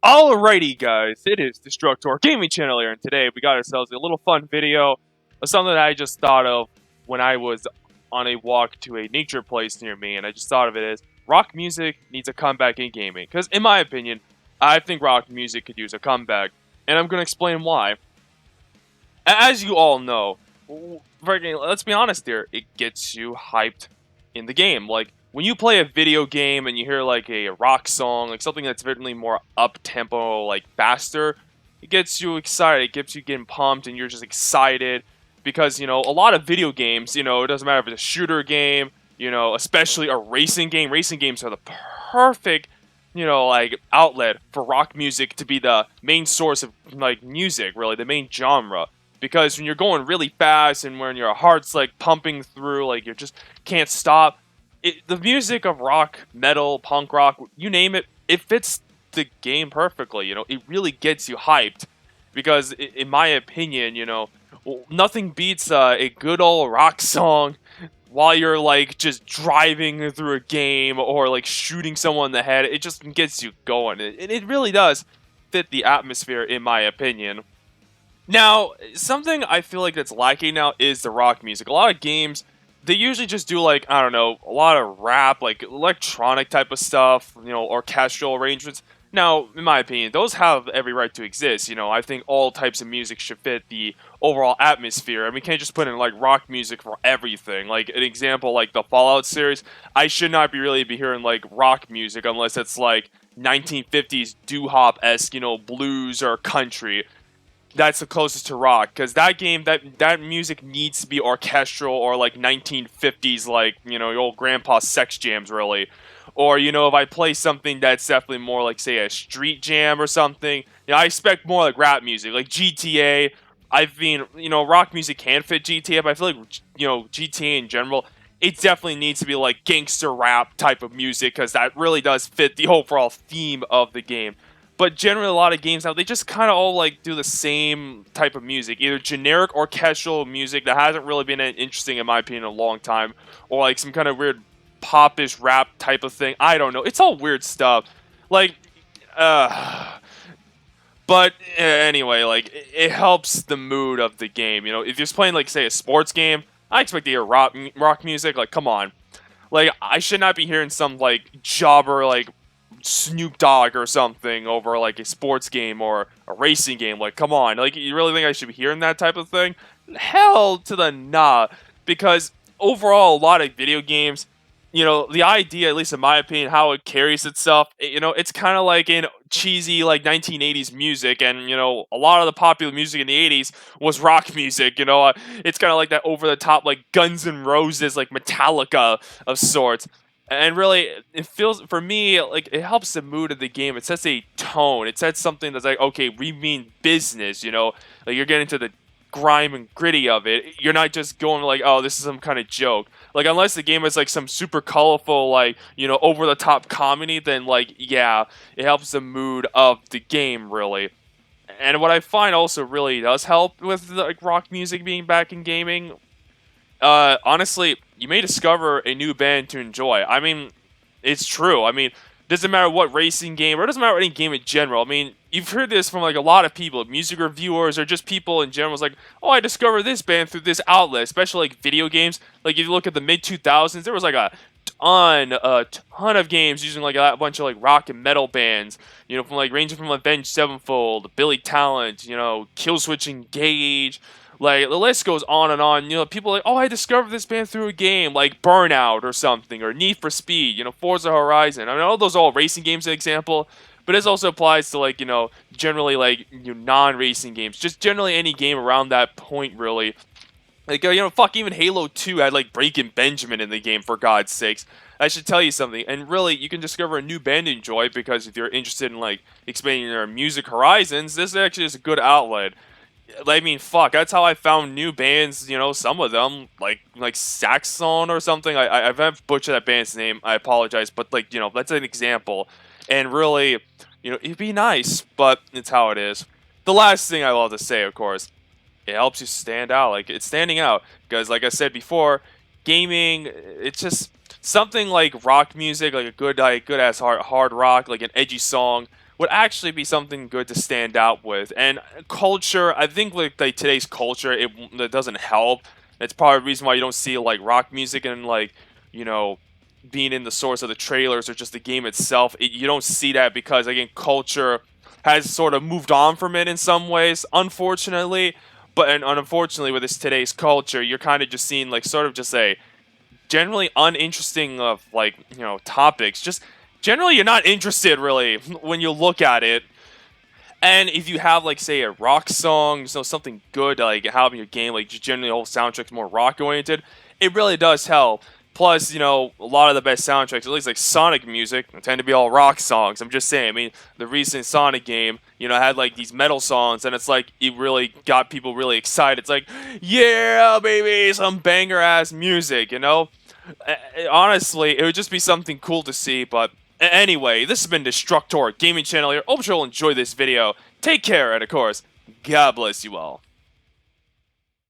Alrighty, guys, it is Destructor Gaming Channel here, and today we got ourselves a little fun video of something that I just thought of when I was on a walk to a nature place near me, and I just thought of it as rock music needs a comeback in gaming. Because, in my opinion, I think rock music could use a comeback, and I'm going to explain why. As you all know, let's be honest here, it gets you hyped in the game. Like, when you play a video game and you hear, like, a rock song, like, something that's certainly more up-tempo, like, faster, it gets you excited, it gets you getting pumped, and you're just excited, because, a lot of video games, it doesn't matter if it's a shooter game, especially a racing games are the perfect, like, outlet for rock music to be the main source of, like, music, really, the main genre. Because when you're going really fast and when your heart's like pumping through, like you just can't stop, the music of rock, metal, punk rock, you name it, it fits the game perfectly. It really gets you hyped. Because in my opinion, nothing beats a good old rock song while you're like just driving through a game or like shooting someone in the head. It just gets you going. It really does fit the atmosphere, in my opinion. Now, something I feel like that's lacking now is the rock music. A lot of games, they usually just do like, I don't know, a lot of rap, like electronic type of stuff, orchestral arrangements. Now, in my opinion, those have every right to exist. I think all types of music should fit the overall atmosphere, and we can't just put in like rock music for everything. Like an example, like the Fallout series, I should not be hearing like rock music unless it's like 1950s doo-wop-esque, blues or country. That's the closest to rock, because that game, that music needs to be orchestral or like 1950s, like, your old grandpa sex jams, really. Or, if I play something that's definitely more like, say, a street jam or something, I expect more like rap music, like GTA. I've been, rock music can fit GTA, but I feel like, GTA in general, it definitely needs to be like gangster rap type of music, because that really does fit the overall theme of the game. But generally, a lot of games now, they just kind of all like do the same type of music, either generic orchestral music that hasn't really been interesting in my opinion in a long time, or like some kind of weird popish rap type of thing. I don't know. It's all weird stuff. Like, but anyway, like it helps the mood of the game. If you're playing like say a sports game, I expect to hear rock music. Like, come on. Like, I should not be hearing some like jobber like Snoop Dogg or something over like a sports game or a racing game. Like, come on. Like, you really think I should be hearing that type of thing? Hell to the nah. Because overall, a lot of video games, the idea, at least in my opinion, how it carries itself, it's kind of like in cheesy like 1980s music, and a lot of the popular music in the 80s was rock music. It's kind of like that over the top like Guns N' Roses, like Metallica of sorts. And really, it feels, for me, like, it helps the mood of the game. It sets a tone. It sets something that's like, okay, we mean business, Like, you're getting to the grime and gritty of it. You're not just going like, oh, this is some kind of joke. Like, unless the game is, like, some super colorful, like, over-the-top comedy, then, like, yeah, it helps the mood of the game, really. And what I find also really does help with, like, rock music being back in gaming, honestly, you may discover a new band to enjoy. I mean, it's true. I mean, doesn't matter what racing game, or it doesn't matter any game in general. I mean, you've heard this from like a lot of people, music reviewers, or just people in general. It's like, oh, I discovered this band through this outlet, especially like video games. Like if you look at the mid 2000s, there was like a ton of games using like a bunch of like rock and metal bands. From like ranging from Avenged Sevenfold, Billy Talent, Killswitch Engage. Like, the list goes on and on. People are like, oh, I discovered this band through a game, like Burnout or something, or Need for Speed, Forza Horizon. I mean, all those are all racing games, an example, but this also applies to, like, generally, like, non-racing games. Just generally any game around that point, really. Like, fuck, even Halo 2 had, like, Breaking Benjamin in the game, for God's sakes. I should tell you something, and really, you can discover a new band to enjoy, because if you're interested in, like, expanding your music horizons, this actually is a good outlet. I mean, fuck, that's how I found new bands, some of them, like Saxon or something. I've butchered that band's name, I apologize, but, like, that's an example. And really, it'd be nice, but it's how it is. The last thing I love to say, of course, it helps you stand out. Like, it's standing out, because, like I said before, gaming, it's just something like rock music, like a good ass hard rock, like an edgy song, would actually be something good to stand out with. And culture, I think like today's culture, it doesn't help. That's probably the reason why you don't see like rock music and like, you know, being in the source of the trailers or just the game itself. You don't see that because again, culture has sort of moved on from it in some ways, unfortunately. But and unfortunately, with this today's culture, you're kind of just seeing like sort of just a generally uninteresting of like topics. Just generally, you're not interested really when you look at it. And if you have like say a rock song, something good to, like have in your game, like just generally the whole soundtrack's more rock oriented, it really does help. Plus, a lot of the best soundtracks, at least like Sonic music, tend to be all rock songs. I'm just saying. I mean, the recent Sonic game, had like these metal songs, and it's like it really got people really excited. It's like, yeah, baby, some banger ass music. Honestly, it would just be something cool to see. But anyway, this has been Destructor Gaming Channel here. Hope you'll enjoy this video. Take care, and of course, God bless you all.